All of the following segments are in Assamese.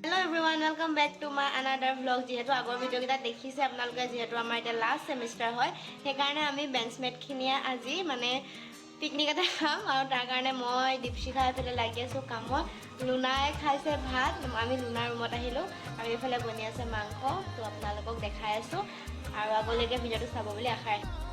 Hello everyone, welcome back to my another vlog. যেহেতু আগৰ ভিডিও কেইটা দেখিছে আপোনালোকে যেহেতু আমাৰ এটা লাষ্ট সেমিস্টাৰ হয় সেইকাৰণে আমি বেঞ্চমেট খিনিয়ে আজি মানে পিকনিক এটা খাম আৰু তাৰ কাৰণে মই দীপশিখা এফালে লাগি আছো কামত লুনাই খাইছে ভাত আমি লুনাৰ ৰুমত আহিলো আৰু এফালে বনি আছে মাংস তো আপোনালোকক দেখাই আছো আৰু আগলৈকে ভিডিওটো চাব বুলি আশা ৰাখিছো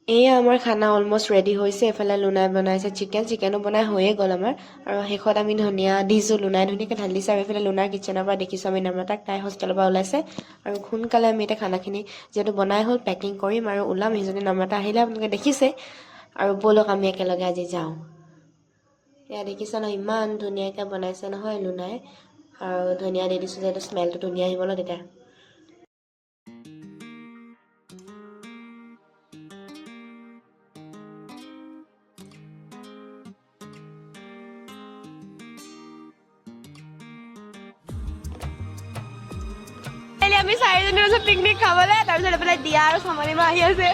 এয়া আমাৰ খানা অলমোস্ট ৰেডি হৈছে এফালে লুনাই বনাইছে চিকেনো বনাই হৈয়ে গ'ল আমাৰ আৰু শেষত আমি ধনিয়া দিছো লুনাই ধুনীয়াকৈ ঢালি দিছে আৰু এফালে লুনাৰ কিটচেনৰ পৰা দেখিছোঁ আমি নম্ৰতাক তাই হোষ্টেলৰ পৰা ওলাইছে আৰু সোনকালে আমি এতিয়া খানাখিনি যিহেতু বনাই হ'ল পেকিং কৰিম আৰু ওলাম সেইজনী নম্ৰতা আহিলে আপোনালোকে দেখিছে আৰু ব'লক আমি একেলগে আজি যাওঁ এয়া দেখিছা ন ইমান ধুনীয়াকৈ বনাইছে নহয় লুনাই আৰু ধনিয়া দি দিছোঁ যিহেতু স্মেলটো ধুনীয়া আহিব ন তেতিয়া আমি চাৰিজনী আছো পিকনিক খাবলৈ তাৰপিছত এফালে দিয়া আৰু চামনি মা আহি আছে